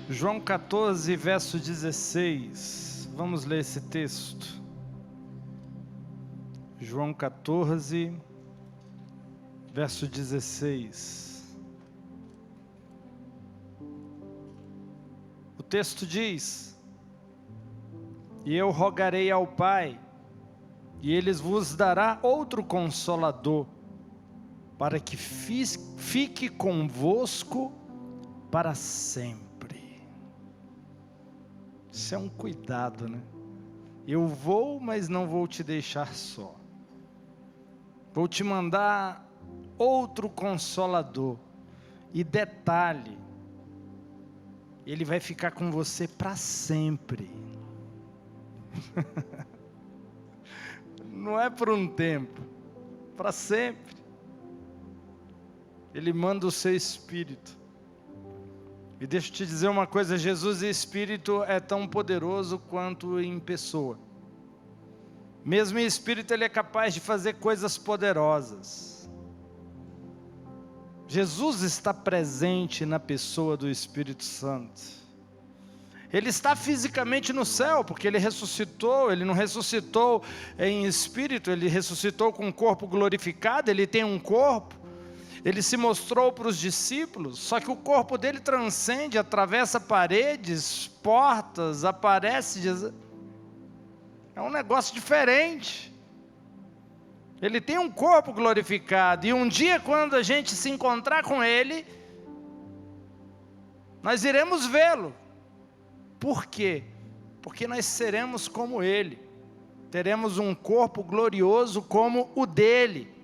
João 14, verso 16. Vamos ler esse texto. João 14, verso 16. O texto diz: E eu rogarei ao Pai, e Ele vos dará outro Consolador, para que fique convosco para sempre. Isso é um cuidado, né? Eu vou, mas não vou te deixar só. Vou te mandar outro Consolador. E detalhe, Ele vai ficar com você para sempre. Não é por um tempo, para sempre. Ele manda o seu Espírito. E deixa eu te dizer uma coisa, Jesus em Espírito é tão poderoso quanto em pessoa. Mesmo em Espírito Ele é capaz de fazer coisas poderosas. Jesus está presente na pessoa do Espírito Santo. Ele está fisicamente no céu, porque Ele ressuscitou. Ele não ressuscitou em Espírito, Ele ressuscitou com um corpo glorificado. Ele tem um corpo. Ele se mostrou para os discípulos, só que o corpo dele transcende, atravessa paredes, portas, aparece. É um negócio diferente. Ele tem um corpo glorificado, e um dia quando a gente se encontrar com Ele, nós iremos vê-lo. Por quê? Porque nós seremos como Ele, teremos um corpo glorioso como o dele.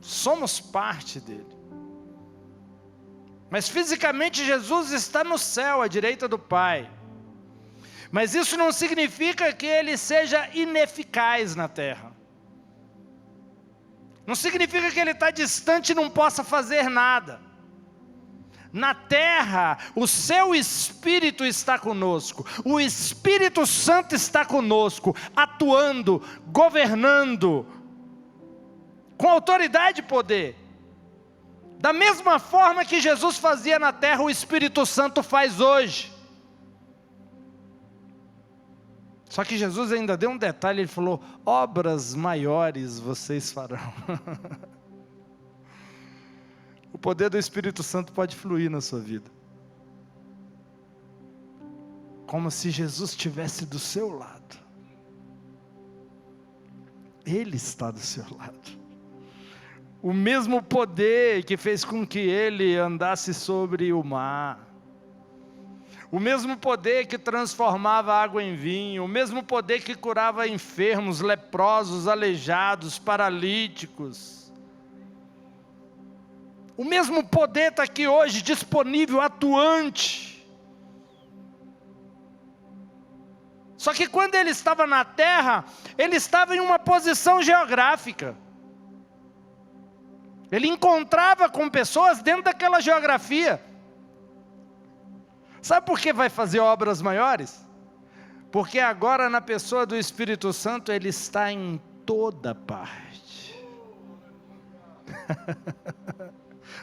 Somos parte dele. Mas fisicamente Jesus está no céu, à direita do Pai. Mas isso não significa que Ele seja ineficaz na terra. Não significa que Ele está distante e não possa fazer nada. Na terra, o seu Espírito está conosco. O Espírito Santo está conosco, atuando, governando, com autoridade e poder. Da mesma forma que Jesus fazia na terra, o Espírito Santo faz hoje. Só que Jesus ainda deu um detalhe, Ele falou: obras maiores vocês farão. O poder do Espírito Santo pode fluir na sua vida. Como se Jesus estivesse do seu lado. Ele está do seu lado. O mesmo poder que fez com que Ele andasse sobre o mar. O mesmo poder que transformava água em vinho. O mesmo poder que curava enfermos, leprosos, aleijados, paralíticos. O mesmo poder está aqui hoje, disponível, atuante. Só que quando Ele estava na terra, Ele estava em uma posição geográfica. Ele encontrava com pessoas dentro daquela geografia. Sabe por que vai fazer obras maiores? Porque agora na pessoa do Espírito Santo Ele está em toda parte.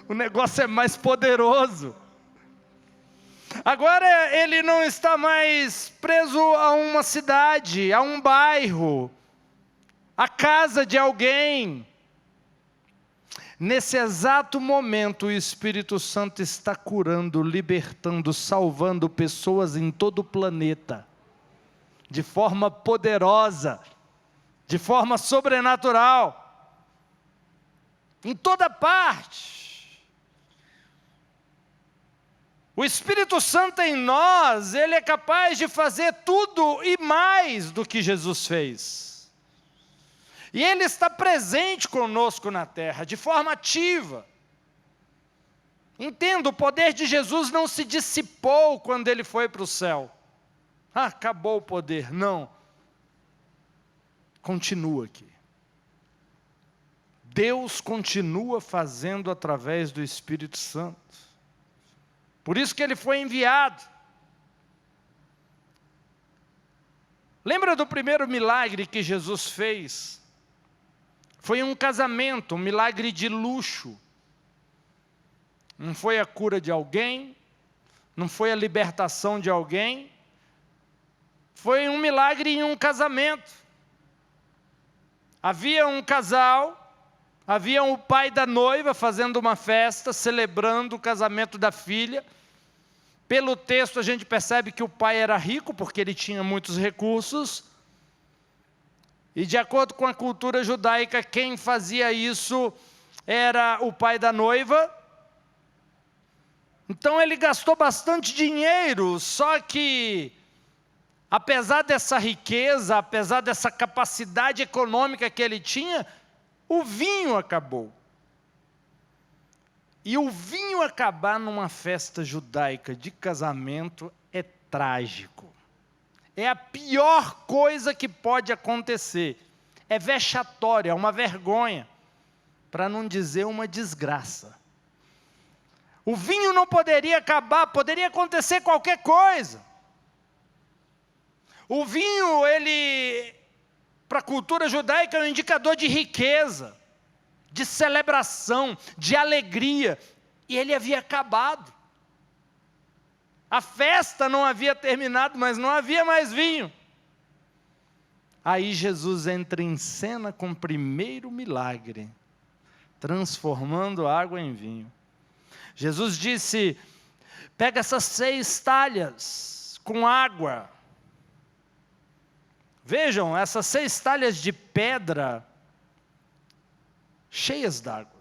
O negócio é mais poderoso. Agora Ele não está mais preso a uma cidade, a um bairro, a casa de alguém. Nesse exato momento, o Espírito Santo está curando, libertando, salvando pessoas em todo o planeta, de forma poderosa, de forma sobrenatural, em toda parte. O Espírito Santo em nós, Ele é capaz de fazer tudo e mais do que Jesus fez. E Ele está presente conosco na terra, de forma ativa. Entenda, o poder de Jesus não se dissipou quando Ele foi para o céu. Acabou o poder. Não. Continua aqui. Deus continua fazendo através do Espírito Santo. Por isso que Ele foi enviado. Lembra do primeiro milagre que Jesus fez? Foi um casamento, um milagre de luxo. Não foi a cura de alguém, não foi a libertação de alguém, foi um milagre em um casamento. Havia um casal, havia o pai da noiva fazendo uma festa, celebrando o casamento da filha. Pelo texto a gente percebe que o pai era rico, porque ele tinha muitos recursos. E de acordo com a cultura judaica, quem fazia isso era o pai da noiva. Então ele gastou bastante dinheiro, só que, apesar dessa riqueza, apesar dessa capacidade econômica que ele tinha, o vinho acabou. E o vinho acabar numa festa judaica de casamento é trágico. É a pior coisa que pode acontecer. É vexatório, é uma vergonha, para não dizer uma desgraça. O vinho não poderia acabar, poderia acontecer qualquer coisa. O vinho, ele, para a cultura judaica, é um indicador de riqueza, de celebração, de alegria. E ele havia acabado. A festa não havia terminado, mas não havia mais vinho. Aí Jesus entra em cena com o primeiro milagre, transformando água em vinho. Jesus disse: pega essas 6 talhas com água. Vejam, essas 6 talhas de pedra, cheias d'água.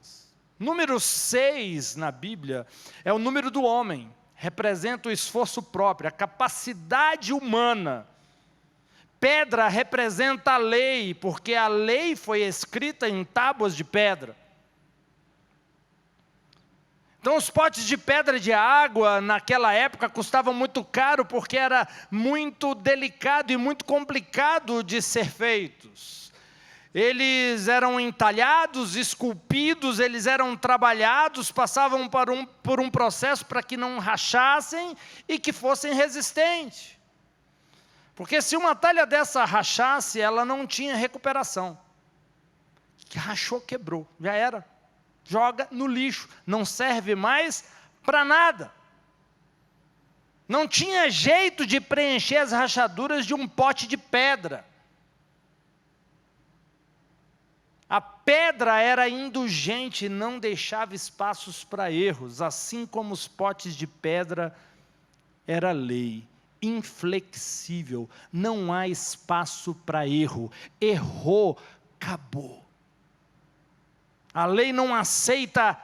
Número 6 na Bíblia é o número do homem, representa o esforço próprio, a capacidade humana. Pedra representa a lei, porque a lei foi escrita em tábuas de pedra. Então os potes de pedra de água naquela época custavam muito caro, porque era muito delicado e muito complicado de ser feitos. Eles eram entalhados, esculpidos, eles eram trabalhados, passavam por um processo para que não rachassem e que fossem resistentes. Porque se uma talha dessa rachasse, ela não tinha recuperação. Que rachou, quebrou, já era. Joga no lixo, não serve mais para nada. Não tinha jeito de preencher as rachaduras de um pote de pedra. A pedra era indulgente, não deixava espaços para erros, assim como os potes de pedra era lei, inflexível, não há espaço para erro. Errou, acabou. A lei não aceita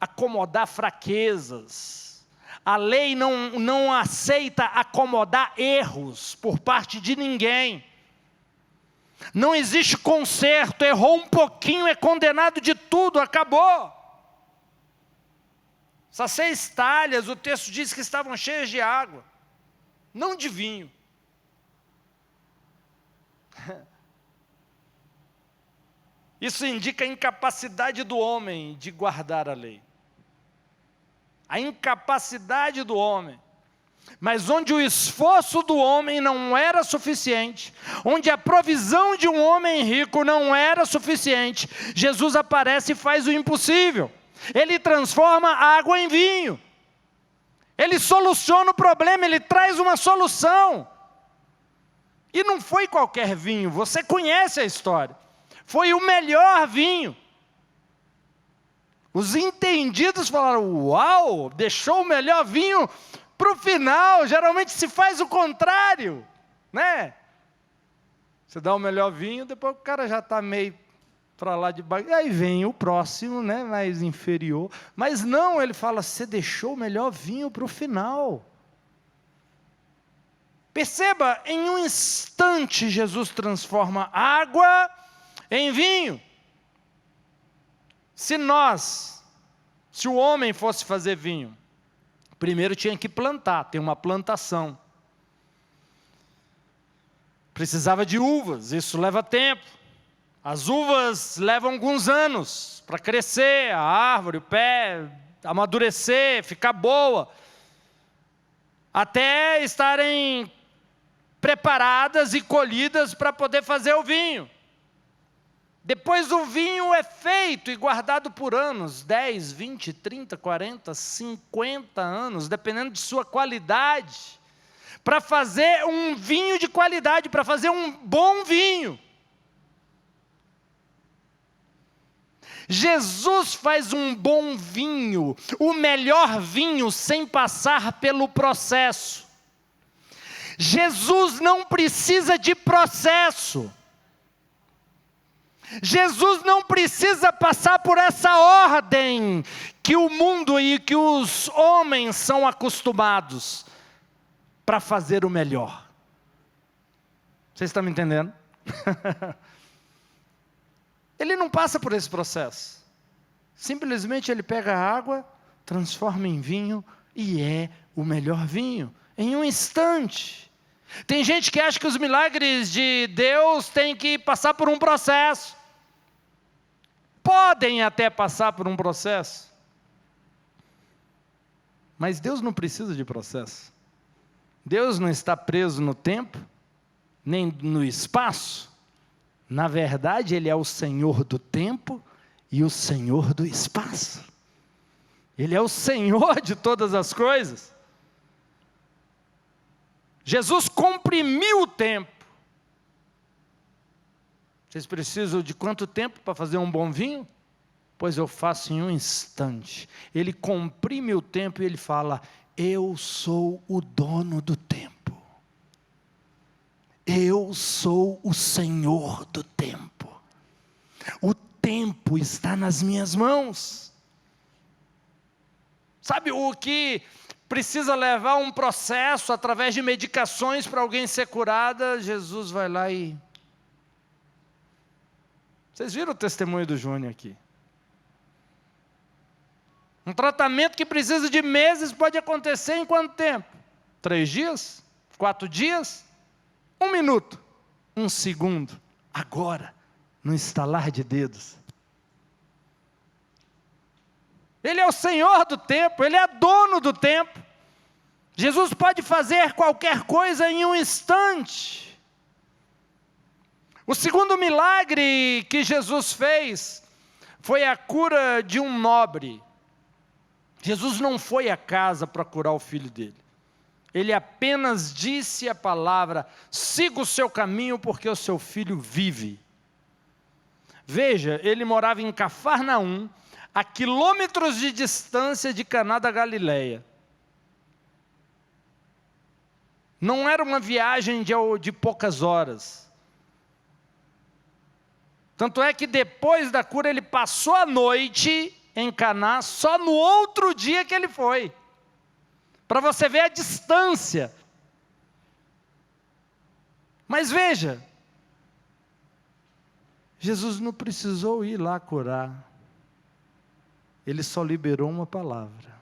acomodar fraquezas. A lei não aceita acomodar erros por parte de ninguém. Não existe conserto, errou um pouquinho, é condenado de tudo, acabou. Essas 6 talhas, o texto diz que estavam cheias de água, não de vinho. Isso indica a incapacidade do homem de guardar a lei. A incapacidade do homem. Mas onde o esforço do homem não era suficiente, onde a provisão de um homem rico não era suficiente, Jesus aparece e faz o impossível. Ele transforma a água em vinho. Ele soluciona o problema, ele traz uma solução. E não foi qualquer vinho, você conhece a história. Foi o melhor vinho. Os entendidos falaram: uau, deixou o melhor vinho para o final. Geralmente se faz o contrário, né? Você dá o melhor vinho, depois o cara já está meio para lá de baixo. E aí vem o próximo, né, mais inferior. Mas não, ele fala: você deixou o melhor vinho para o final. Perceba, em um instante Jesus transforma água em vinho. Se o homem fosse fazer vinho, primeiro tinha que plantar, tem uma plantação. Precisava de uvas, isso leva tempo. As uvas levam alguns anos para crescer, a árvore, o pé, amadurecer, ficar boa, até estarem preparadas e colhidas para poder fazer o vinho. Depois o vinho é feito e guardado por anos, 10, 20, 30, 40, 50 anos, dependendo de sua qualidade, para fazer um vinho de qualidade, para fazer um bom vinho. Jesus faz um bom vinho, o melhor vinho, sem passar pelo processo. Jesus não precisa de processo. Jesus não precisa passar por essa ordem que o mundo e que os homens são acostumados para fazer o melhor. Vocês estão me entendendo? Ele não passa por esse processo. Simplesmente ele pega a água, transforma em vinho e é o melhor vinho, em um instante. Tem gente que acha que os milagres de Deus têm que passar por um processo. Podem até passar por um processo. Mas Deus não precisa de processo. Deus não está preso no tempo, nem no espaço. Na verdade, Ele é o Senhor do tempo e o Senhor do espaço. Ele é o Senhor de todas as coisas. Jesus comprimiu o tempo. Vocês precisam de quanto tempo para fazer um bom vinho? Pois eu faço em um instante. Ele comprime o tempo e ele fala: eu sou o dono do tempo. Eu sou o Senhor do tempo. O tempo está nas minhas mãos. Sabe o que precisa levar um processo através de medicações para alguém ser curada? Jesus vai lá e... Vocês viram o testemunho do Júnior aqui? Um tratamento que precisa de meses pode acontecer em quanto tempo? 3 dias? 4 dias? 1 minuto? 1 segundo? Agora, no estalar de dedos. Ele é o Senhor do tempo, Ele é dono do tempo. Jesus pode fazer qualquer coisa em um instante. O segundo milagre que Jesus fez foi a cura de um nobre. Jesus não foi à casa para curar o filho dele. Ele apenas disse a palavra: siga o seu caminho porque o seu filho vive. Veja, ele morava em Cafarnaum, a quilômetros de distância de Caná da Galileia. Não era uma viagem de poucas horas. Tanto é que depois da cura ele passou a noite em Caná, só no outro dia que ele foi. Para você ver a distância. Mas veja, Jesus não precisou ir lá curar. Ele só liberou uma palavra.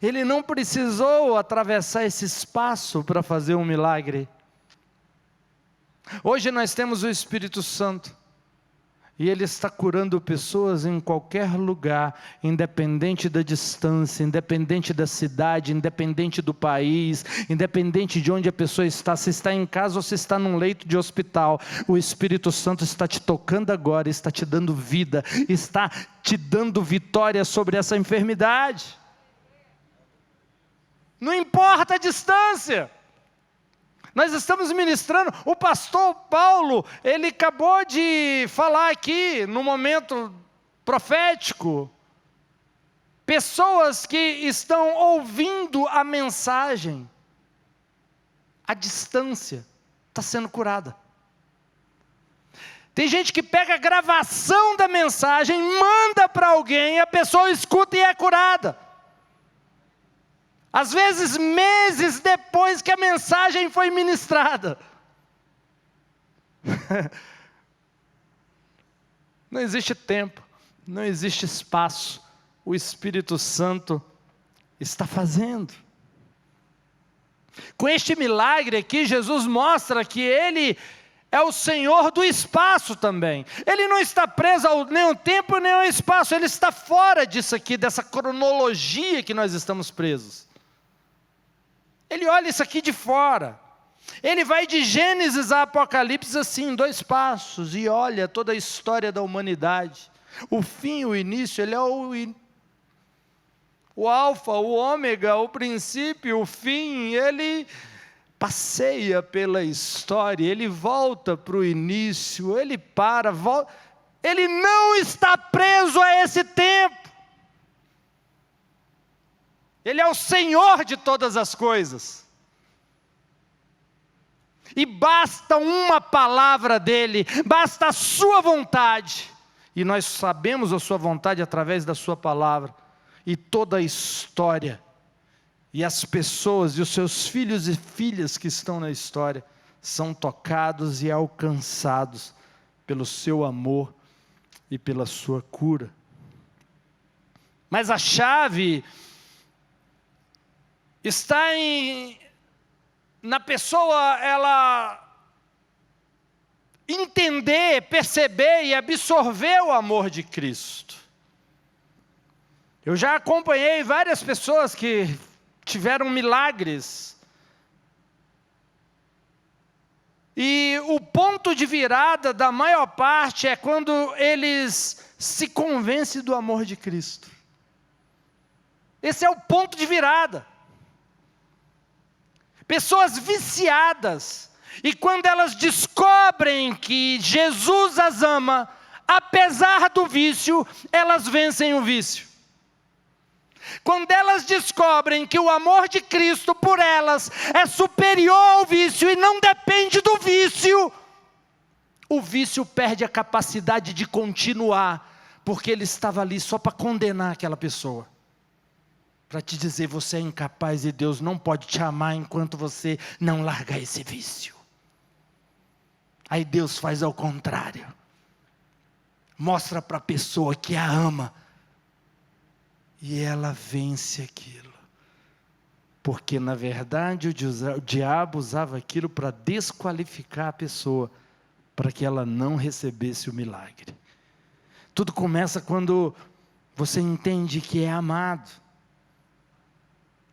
Ele não precisou atravessar esse espaço para fazer um milagre. Hoje nós temos o Espírito Santo, e Ele está curando pessoas em qualquer lugar, independente da distância, independente da cidade, independente do país, independente de onde a pessoa está, se está em casa ou se está num leito de hospital, o Espírito Santo está te tocando agora, está te dando vida, está te dando vitória sobre essa enfermidade. Não importa a distância. Nós estamos ministrando, o pastor Paulo, ele acabou de falar aqui, no momento profético, pessoas que estão ouvindo a mensagem, à distância, está sendo curada. Tem gente que pega a gravação da mensagem, manda para alguém, a pessoa escuta e é curada. Às vezes, meses depois que a mensagem foi ministrada. Não existe tempo, não existe espaço. O Espírito Santo está fazendo. Com este milagre aqui, Jesus mostra que Ele é o Senhor do espaço também. Ele não está preso nem ao tempo nem ao espaço. Ele está fora disso aqui, dessa cronologia que nós estamos presos. Ele olha isso aqui de fora. Ele vai de Gênesis a Apocalipse assim, em 2 passos, e olha toda a história da humanidade. O fim, o início, ele é o alfa, o ômega, o princípio, o fim. Ele passeia pela história, ele volta para o início, ele volta. Ele não está preso a esse tempo. Ele é o Senhor de todas as coisas. E basta uma palavra dele, basta a sua vontade. E nós sabemos a sua vontade através da sua palavra. E toda a história, e as pessoas, e os seus filhos e filhas que estão na história, são tocados e alcançados pelo seu amor e pela sua cura. Mas a chave está na pessoa, ela entender, perceber e absorver o amor de Cristo. Eu já acompanhei várias pessoas que tiveram milagres. E o ponto de virada da maior parte é quando eles se convencem do amor de Cristo. Esse é o ponto de virada. Pessoas viciadas, e quando elas descobrem que Jesus as ama, apesar do vício, elas vencem o vício. Quando elas descobrem que o amor de Cristo por elas é superior ao vício e não depende do vício, o vício perde a capacidade de continuar, porque ele estava ali só para condenar aquela pessoa. Para te dizer, você é incapaz e Deus não pode te amar enquanto você não largar esse vício. Aí Deus faz ao contrário. Mostra para a pessoa que a ama. E ela vence aquilo. Porque na verdade o diabo usava aquilo para desqualificar a pessoa. Para que ela não recebesse o milagre. Tudo começa quando você entende que é amado.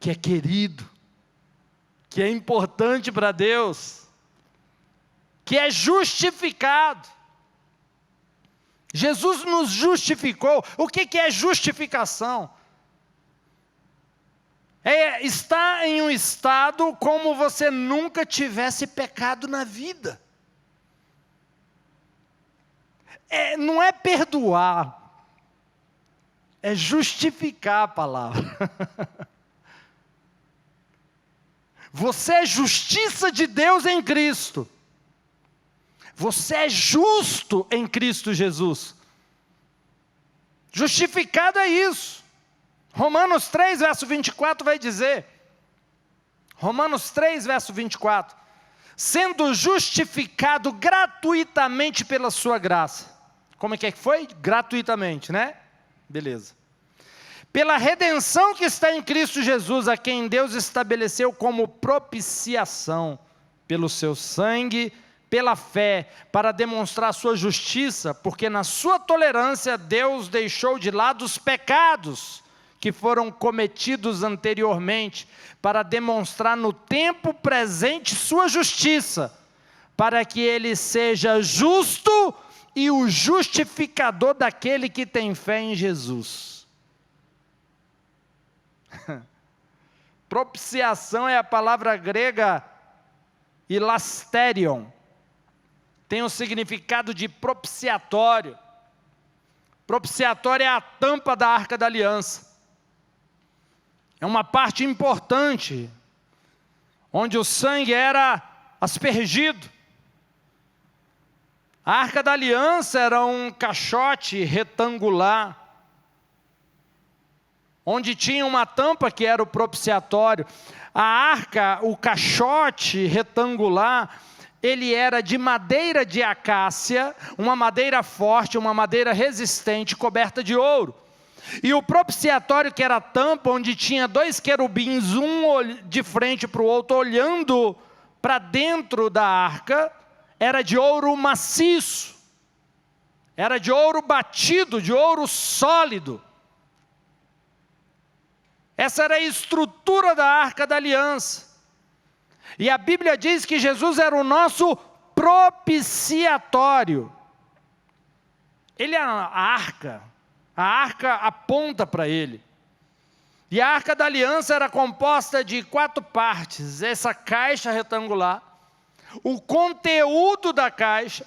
Que é querido, que é importante para Deus, que é justificado. Jesus nos justificou. O que é justificação? É estar em um estado como você nunca tivesse pecado na vida. Não é perdoar, é justificar a palavra. Você é justiça de Deus em Cristo. Você é justo em Cristo Jesus. Justificado é isso. Romanos 3, verso 24 vai dizer. Romanos 3, verso 24. Sendo justificado gratuitamente pela sua graça. Como é que foi? Gratuitamente, né? Beleza. Pela redenção que está em Cristo Jesus, a quem Deus estabeleceu como propiciação, pelo seu sangue, pela fé, para demonstrar a sua justiça, porque na sua tolerância Deus deixou de lado os pecados que foram cometidos anteriormente, para demonstrar no tempo presente sua justiça, para que ele seja justo e o justificador daquele que tem fé em Jesus. Propiciação é a palavra grega hilasterion, tem o significado de propiciatório. Propiciatório é a tampa da Arca da Aliança, é uma parte importante, onde o sangue era aspergido. A Arca da Aliança era um caixote retangular, onde tinha uma tampa que era o propiciatório. A arca, o caixote retangular, ele era de madeira de acácia, uma madeira forte, uma madeira resistente, coberta de ouro. E o propiciatório, que era a tampa, onde tinha 2 querubins, um de frente para o outro, olhando para dentro da arca, era de ouro maciço, era de ouro batido, de ouro sólido. Essa era a estrutura da Arca da Aliança. E a Bíblia diz que Jesus era o nosso propiciatório. Ele é a arca aponta para ele. E a arca da aliança era composta de 4 partes, essa caixa retangular, o conteúdo da caixa,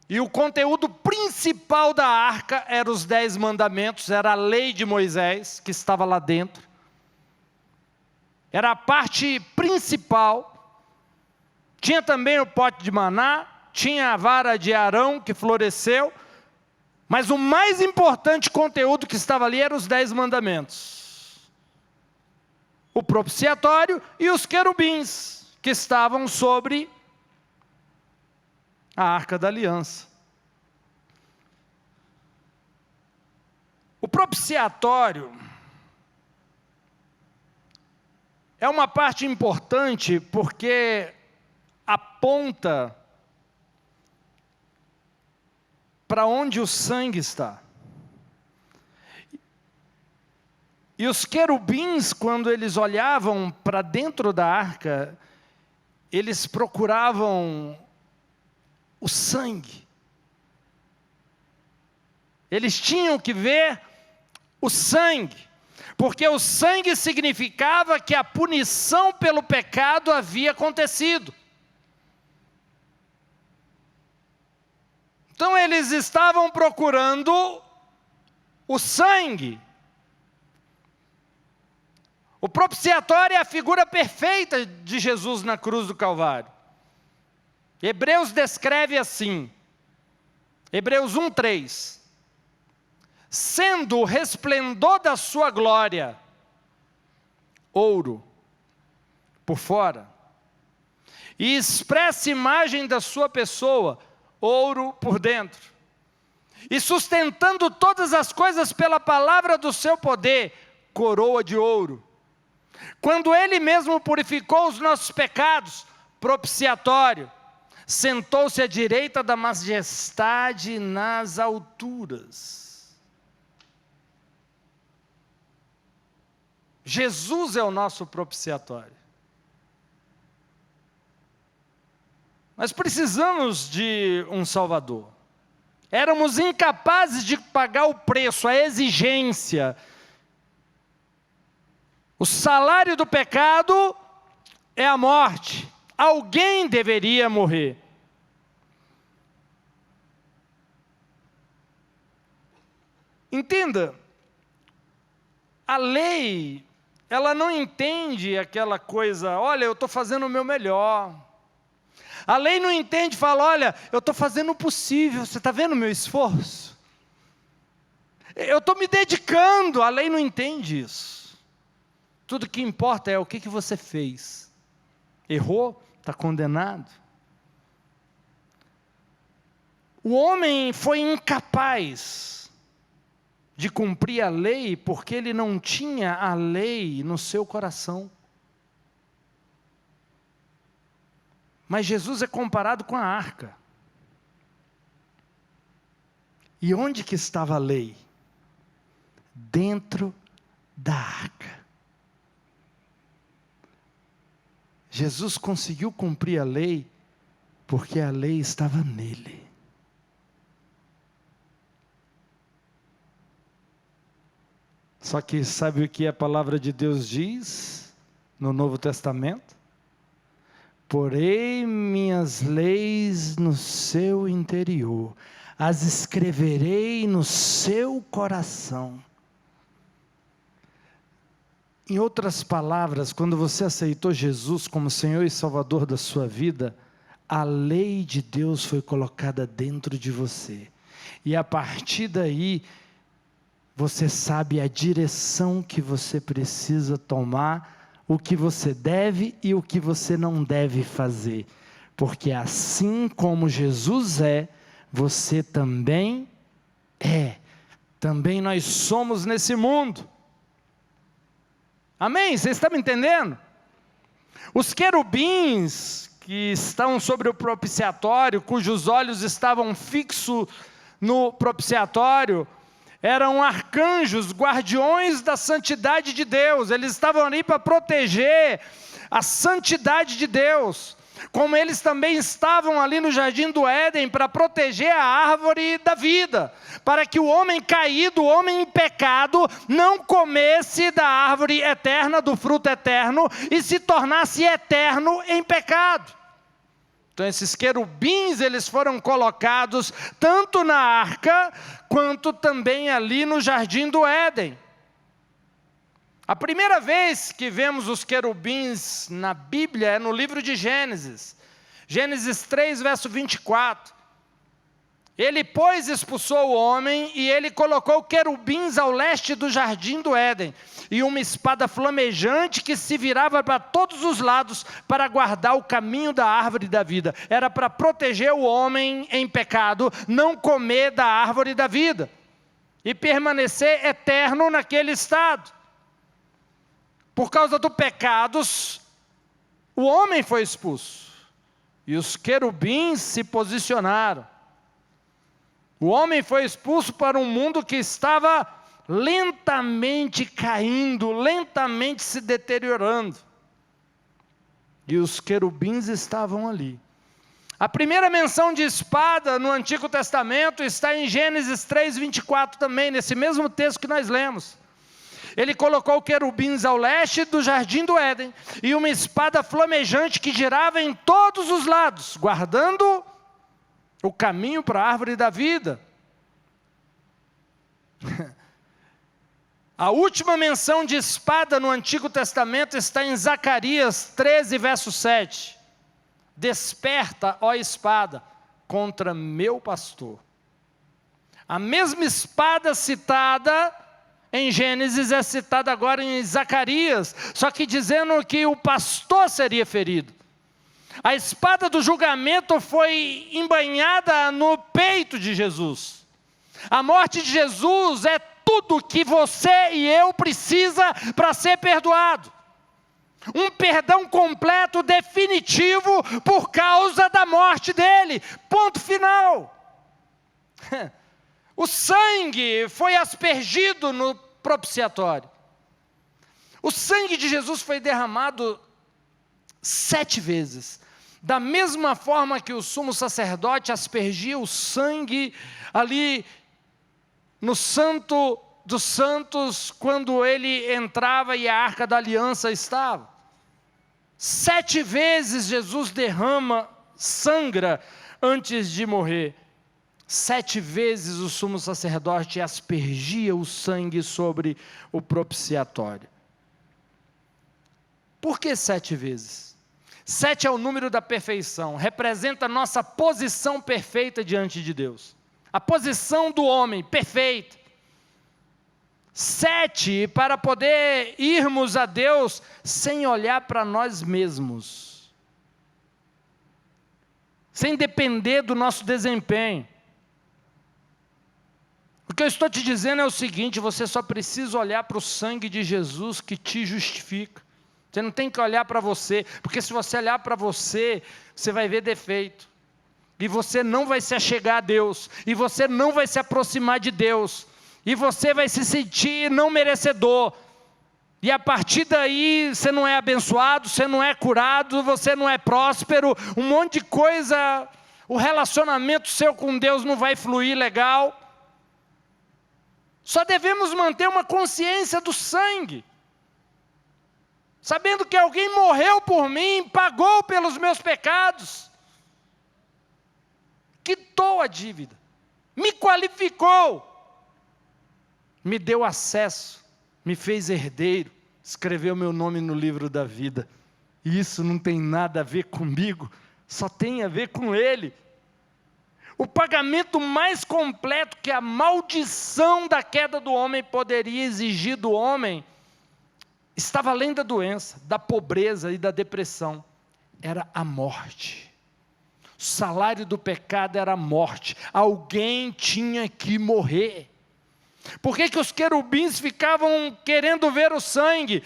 e o conteúdo principal da arca eram os 10 mandamentos, era a lei de Moisés, que estava lá dentro. Era a parte principal. Tinha também o pote de maná, tinha a vara de Arão que floresceu, mas o mais importante conteúdo que estava ali eram os 10 mandamentos. O propiciatório e os querubins, que estavam sobre a arca da aliança. O propiciatório é uma parte importante porque aponta para onde o sangue está. E os querubins, quando eles olhavam para dentro da arca, eles procuravam o sangue. Eles tinham que ver o sangue, porque o sangue significava que a punição pelo pecado havia acontecido. Então eles estavam procurando o sangue. O propiciatório é a figura perfeita de Jesus na cruz do Calvário. Hebreus descreve assim, Hebreus 1:3, sendo o resplendor da sua glória, ouro por fora, e expressa imagem da sua pessoa, ouro por dentro, e sustentando todas as coisas pela palavra do seu poder, coroa de ouro. Quando Ele mesmo purificou os nossos pecados, propiciatório, sentou-se à direita da majestade nas alturas. Jesus é o nosso propiciatório. Nós precisamos de um Salvador. Éramos incapazes de pagar o preço, a exigência. O salário do pecado é a morte. Alguém deveria morrer. Entenda, a lei, ela não entende aquela coisa, olha, eu estou fazendo o meu melhor. A lei não entende, fala, olha, eu estou fazendo o possível, você está vendo o meu esforço? Eu estou me dedicando, a lei não entende isso. Tudo que importa é o que você fez. Errou? Está condenado. O homem foi incapaz de cumprir a lei porque ele não tinha a lei no seu coração. Mas Jesus é comparado com a arca. E onde que estava a lei? Dentro da arca. Jesus conseguiu cumprir a lei porque a lei estava nele. Só que sabe o que a palavra de Deus diz no Novo Testamento? Porei minhas leis no seu interior, as escreverei no seu coração. Em outras palavras, quando você aceitou Jesus como Senhor e Salvador da sua vida, a lei de Deus foi colocada dentro de você. E a partir daí, você sabe a direção que você precisa tomar, o que você deve e o que você não deve fazer. Porque assim como Jesus é, você também é. Também nós somos nesse mundo. Amém? Você está me entendendo? Os querubins que estão sobre o propiciatório, cujos olhos estavam fixos no propiciatório, eram arcanjos, guardiões da santidade de Deus. Eles estavam ali para proteger a santidade de Deus, como eles também estavam ali no jardim do Éden para proteger a árvore da vida, para que o homem caído, o homem em pecado, não comesse da árvore eterna, do fruto eterno, e se tornasse eterno em pecado. Então esses querubins, eles foram colocados tanto na arca, quanto também ali no jardim do Éden. A primeira vez que vemos os querubins na Bíblia é no livro de Gênesis. Gênesis 3, verso 24. Ele, pois, expulsou o homem e ele colocou querubins ao leste do jardim do Éden, e uma espada flamejante que se virava para todos os lados para guardar o caminho da árvore da vida. Era para proteger o homem em pecado, não comer da árvore da vida e permanecer eterno naquele estado. Por causa do pecados, o homem foi expulso e os querubins se posicionaram. O homem foi expulso para um mundo que estava lentamente caindo, lentamente se deteriorando. E os querubins estavam ali. A primeira menção de espada no Antigo Testamento está em Gênesis 3, 24 também, nesse mesmo texto que nós lemos. Ele colocou querubins ao leste do jardim do Éden, e uma espada flamejante que girava em todos os lados, guardando o caminho para a árvore da vida. A última menção de espada no Antigo Testamento está em Zacarias 13, verso 7. Desperta, ó espada, contra meu pastor. A mesma espada citada em Gênesis é citada agora em Zacarias, só que dizendo que o pastor seria ferido. A espada do julgamento foi embainhada no peito de Jesus. A morte de Jesus é tudo que você e eu precisa para ser perdoado. Um perdão completo, definitivo, por causa da morte dele. Ponto final. O sangue foi aspergido no propiciatório. O sangue de Jesus foi derramado 7 vezes. Da mesma forma que o sumo sacerdote aspergia o sangue ali no Santo dos Santos, quando ele entrava e a Arca da Aliança estava. 7 vezes Jesus derrama, sangra antes de morrer. 7 vezes o sumo sacerdote aspergia o sangue sobre o propiciatório. Por que 7 vezes? 7 é o número da perfeição, representa a nossa posição perfeita diante de Deus. A posição do homem, perfeita. 7, para poder irmos a Deus sem olhar para nós mesmos. Sem depender do nosso desempenho. O que eu estou te dizendo é o seguinte: você só precisa olhar para o sangue de Jesus que te justifica. Você não tem que olhar para você, porque se você olhar para você, você vai ver defeito. E você não vai se achegar a Deus, e você não vai se aproximar de Deus, e você vai se sentir não merecedor. E a partir daí, você não é abençoado, você não é curado, você não é próspero, um monte de coisa, o relacionamento seu com Deus não vai fluir legal. Só devemos manter uma consciência do sangue, sabendo que alguém morreu por mim, pagou pelos meus pecados, quitou a dívida, me qualificou, me deu acesso, me fez herdeiro, escreveu meu nome no livro da vida. E isso não tem nada a ver comigo, só tem a ver com Ele. O pagamento mais completo que a maldição da queda do homem poderia exigir do homem, estava além da doença, da pobreza e da depressão. Era a morte. O salário do pecado era a morte. Alguém tinha que morrer. Por que os querubins ficavam querendo ver o sangue?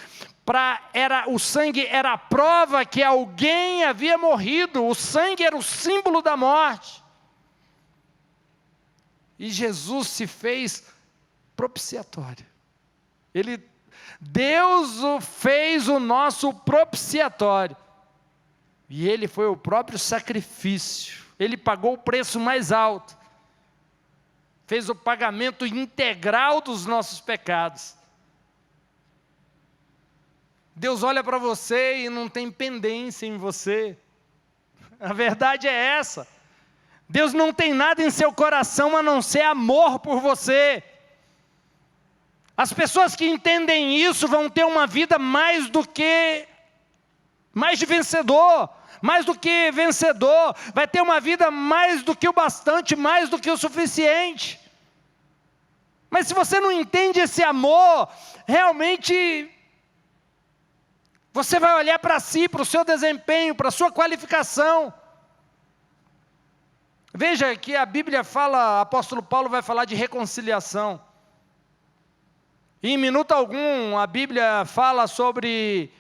O sangue era a prova que alguém havia morrido. O sangue era o símbolo da morte. E Jesus se fez propiciatório. Ele Deus fez o nosso propiciatório. E Ele foi o próprio sacrifício. Ele pagou o preço mais alto. Fez o pagamento integral dos nossos pecados. Deus olha para você e não tem pendência em você. A verdade é essa. Deus não tem nada em seu coração a não ser amor por você. As pessoas que entendem isso vão ter uma vida mais de vencedor, mais do que vencedor, vai ter uma vida mais do que o bastante, mais do que o suficiente. Mas se você não entende esse amor, realmente você vai olhar para si, para o seu desempenho, para a sua qualificação. Veja que a Bíblia fala, o apóstolo Paulo vai falar de reconciliação. E em minuto algum a Bíblia fala sobre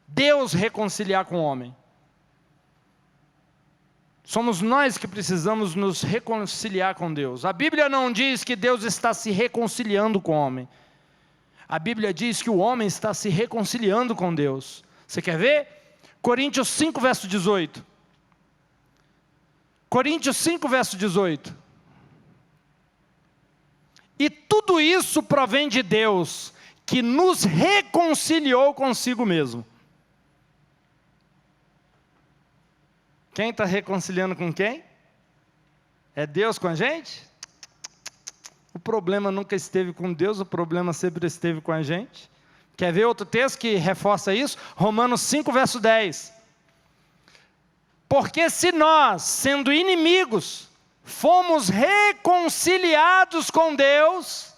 Deus reconciliar com o homem. Somos nós que precisamos nos reconciliar com Deus. A Bíblia não diz que Deus está se reconciliando com o homem. A Bíblia diz que o homem está se reconciliando com Deus. Você quer ver? Coríntios 5, verso 18. Coríntios 5, verso 18. E tudo isso provém de Deus, que nos reconciliou consigo mesmo. Quem está reconciliando com quem? É Deus com a gente? O problema nunca esteve com Deus, o problema sempre esteve com a gente. Quer ver outro texto que reforça isso? Romanos 5, verso 10. Porque se nós, sendo inimigos, fomos reconciliados com Deus,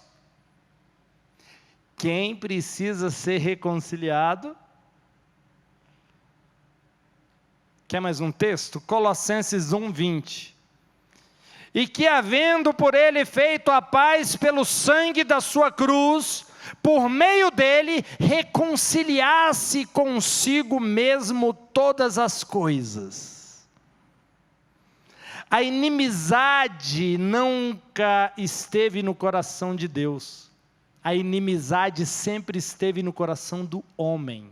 quem precisa ser reconciliado? Quer mais um texto? Colossenses 1, 20. E que havendo por ele feito a paz pelo sangue da sua cruz, por meio dele reconciliasse consigo mesmo todas as coisas. A inimizade nunca esteve no coração de Deus. A inimizade sempre esteve no coração do homem.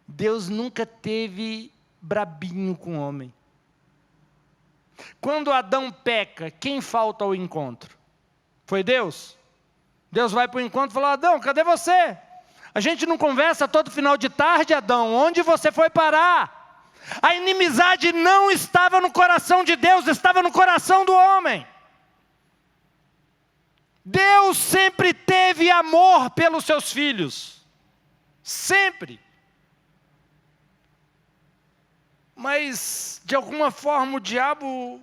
Deus nunca teve brabinho com o homem. Quando Adão peca, quem falta ao encontro? Foi Deus? Deus vai para o encontro e fala: Adão, cadê você? A gente não conversa todo final de tarde, Adão, onde você foi parar? A inimizade não estava no coração de Deus, estava no coração do homem. Deus sempre teve amor pelos seus filhos. Sempre. Mas, de alguma forma, o diabo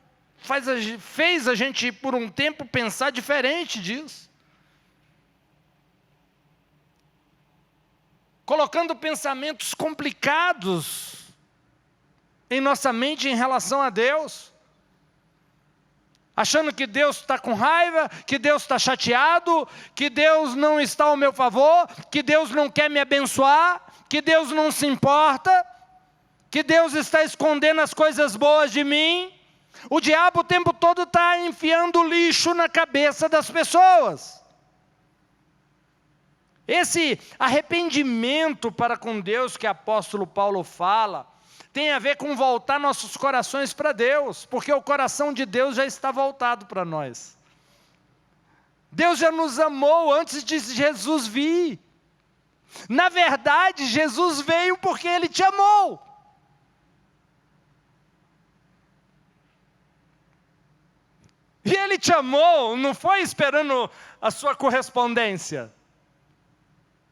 fez a gente, por um tempo, pensar diferente disso. Colocando pensamentos complicados em nossa mente em relação a Deus. Achando que Deus está com raiva, que Deus está chateado, que Deus não está ao meu favor, que Deus não quer me abençoar, que Deus não se importa, que Deus está escondendo as coisas boas de mim. O diabo o tempo todo está enfiando lixo na cabeça das pessoas. Esse arrependimento para com Deus que o apóstolo Paulo fala, tem a ver com voltar nossos corações para Deus, porque o coração de Deus já está voltado para nós. Deus já nos amou antes de Jesus vir. Na verdade, Jesus veio porque Ele te amou. E Ele te amou, não foi esperando a sua correspondência.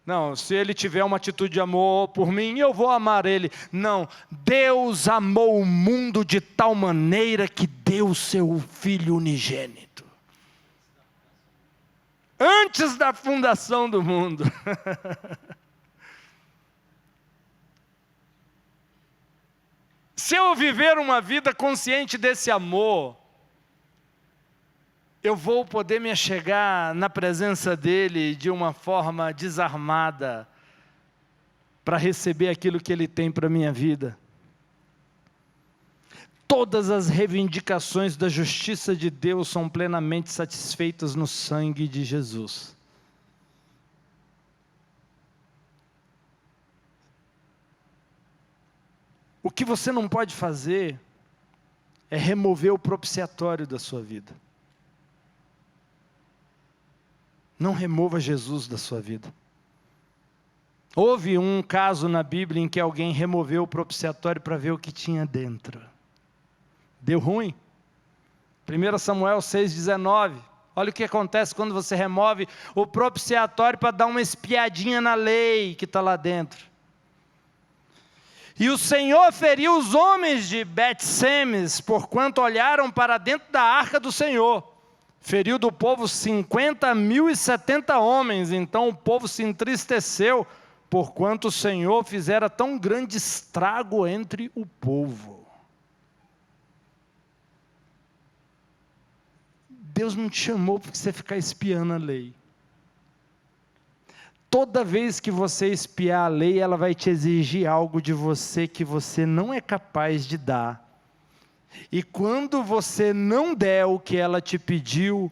Não, se Ele tiver uma atitude de amor por mim, eu vou amar Ele. Não, Deus amou o mundo de tal maneira que deu seu Filho unigênito. Antes da fundação do mundo. Se eu viver uma vida consciente desse amor, eu vou poder me achegar na presença dEle de uma forma desarmada, para receber aquilo que Ele tem para a minha vida. Todas as reivindicações da justiça de Deus são plenamente satisfeitas no sangue de Jesus. O que você não pode fazer é remover o propiciatório da sua vida. Não remova Jesus da sua vida. Houve um caso na Bíblia em que alguém removeu o propiciatório para ver o que tinha dentro. Deu ruim. 1 Samuel 6,19. Olha o que acontece quando você remove o propiciatório para dar uma espiadinha na lei que está lá dentro. E o Senhor feriu os homens de Bet-Semes, porquanto olharam para dentro da arca do Senhor. Feriu do povo 50.070 homens, então o povo se entristeceu, porquanto o Senhor fizera tão grande estrago entre o povo. Deus não te chamou para você ficar espiando a lei. Toda vez que você espiar a lei, ela vai te exigir algo de você que você não é capaz de dar. E quando você não der o que ela te pediu,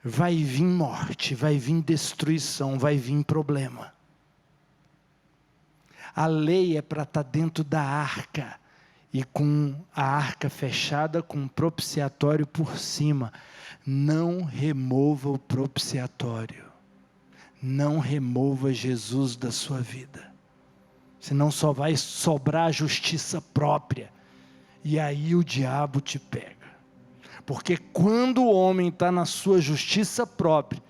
vai vir morte, vai vir destruição, vai vir problema. A lei é para estar dentro da arca, e com a arca fechada, com um propiciatório por cima. Não remova o propiciatório. Não remova Jesus da sua vida. Senão só vai sobrar a justiça própria. E aí o diabo te pega. Porque quando o homem está na sua justiça própria,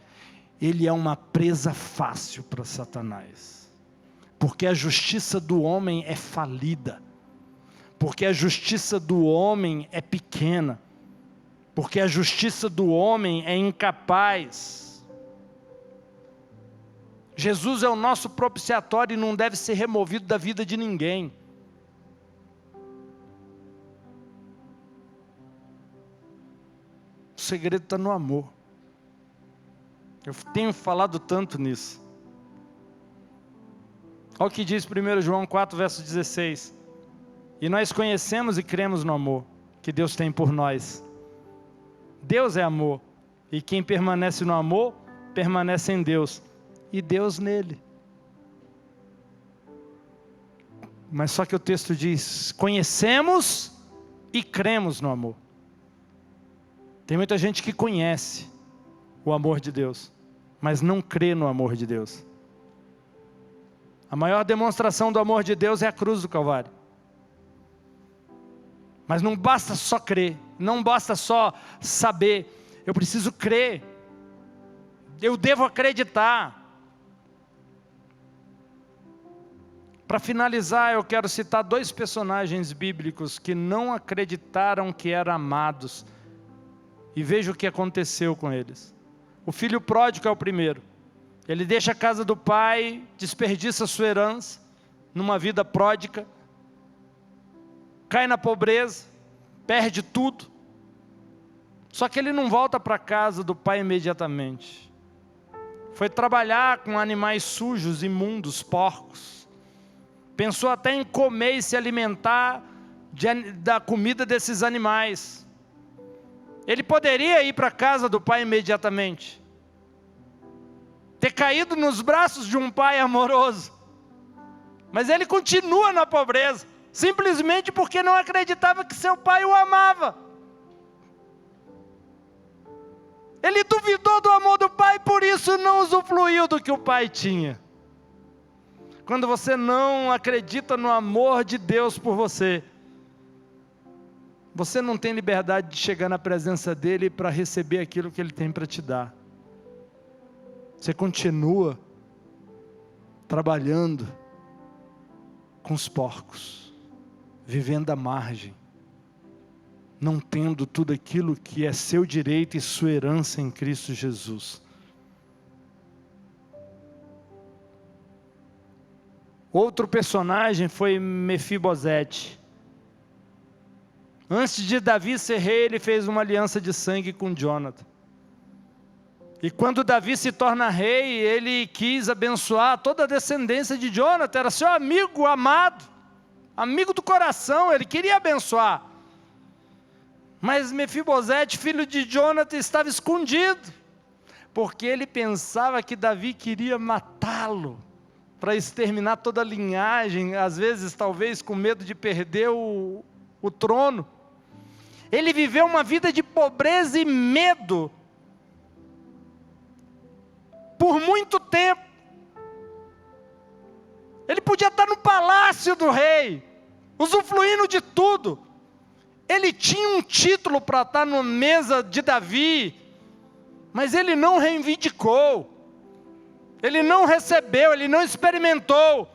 ele é uma presa fácil para Satanás. Porque a justiça do homem é falida. Porque a justiça do homem é pequena. Porque a justiça do homem é incapaz. Jesus é o nosso propiciatório e não deve ser removido da vida de ninguém. O segredo está no amor. Eu tenho falado tanto nisso. Olha o que diz 1 João 4, verso 16. E nós conhecemos e cremos no amor que Deus tem por nós. Deus é amor. E quem permanece no amor, permanece em Deus. E Deus nele. Mas só que o texto diz, conhecemos e cremos no amor. Tem muita gente que conhece o amor de Deus, mas não crê no amor de Deus. A maior demonstração do amor de Deus é a cruz do Calvário. Mas não basta só crer, não basta só saber, eu preciso crer, eu devo acreditar. Para finalizar, eu quero citar 2 personagens bíblicos que não acreditaram que eram amados, e veja o que aconteceu com eles. O filho pródigo é o primeiro. Ele deixa a casa do pai, desperdiça sua herança, numa vida pródiga, cai na pobreza, perde tudo. Só que ele não volta para a casa do pai imediatamente. Foi trabalhar com animais sujos, imundos, porcos. Pensou até em comer e se alimentar da comida desses animais. Ele poderia ir para a casa do pai imediatamente, ter caído nos braços de um pai amoroso, mas ele continua na pobreza, simplesmente porque não acreditava que seu pai o amava. Ele duvidou do amor do pai, por isso não usufruiu do que o pai tinha. Quando você não acredita no amor de Deus por você, você não tem liberdade de chegar na presença dele para receber aquilo que ele tem para te dar. Você continua trabalhando com os porcos, vivendo à margem, não tendo tudo aquilo que é seu direito e sua herança em Cristo Jesus. Outro personagem foi Mefibosete. Antes de Davi ser rei, ele fez uma aliança de sangue com Jonathan. E quando Davi se torna rei, ele quis abençoar toda a descendência de Jonathan, era seu amigo amado, amigo do coração, ele queria abençoar. Mas Mefibosete, filho de Jonathan, estava escondido, porque ele pensava que Davi queria matá-lo. para exterminar toda a linhagem, às vezes talvez com medo de perder o trono. Ele viveu uma vida de pobreza e medo por muito tempo. Ele podia estar no palácio do rei, usufruindo de tudo. Ele tinha um título para estar na mesa de Davi, mas ele não reivindicou, ele não recebeu, ele não experimentou,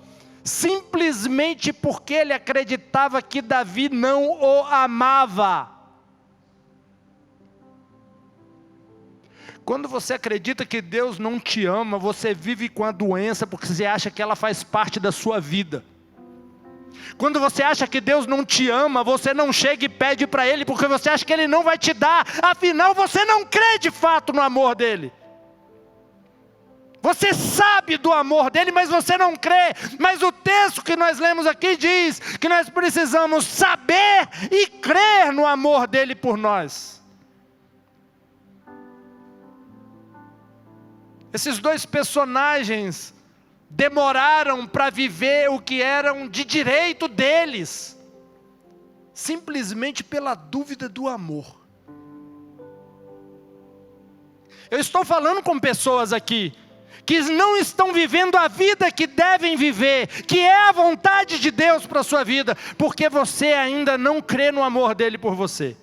simplesmente porque ele acreditava que Davi não o amava. Quando você acredita que Deus não te ama, você vive com a doença porque você acha que ela faz parte da sua vida. Quando você acha que Deus não te ama, você não chega e pede para Ele, porque você acha que Ele não vai te dar, afinal você não crê de fato no amor dEle. Você sabe do amor dEle, mas você não crê. Mas o texto que nós lemos aqui diz que nós precisamos saber e crer no amor dEle por nós. Esses dois personagens demoraram para viver o que eram de direito deles, simplesmente pela dúvida do amor. Eu estou falando com pessoas aqui, que não estão vivendo a vida que devem viver, que é a vontade de Deus para a sua vida, porque você ainda não crê no amor dEle por você.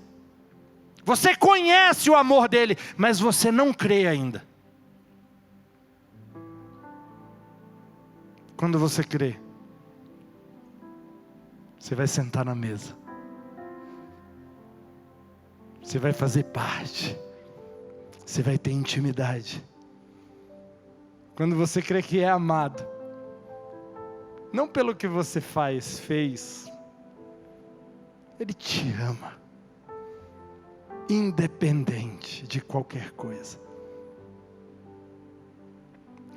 Você conhece o amor dEle, mas você não crê ainda. Quando você crê, você vai sentar na mesa, você vai fazer parte, você vai ter intimidade. Quando você crê que é amado, não pelo que você fez, Ele te ama, independente de qualquer coisa.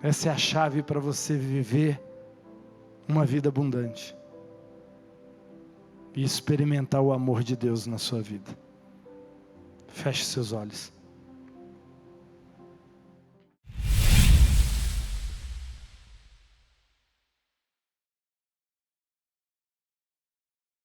Essa é a chave para você viver uma vida abundante e experimentar o amor de Deus na sua vida. Feche seus olhos.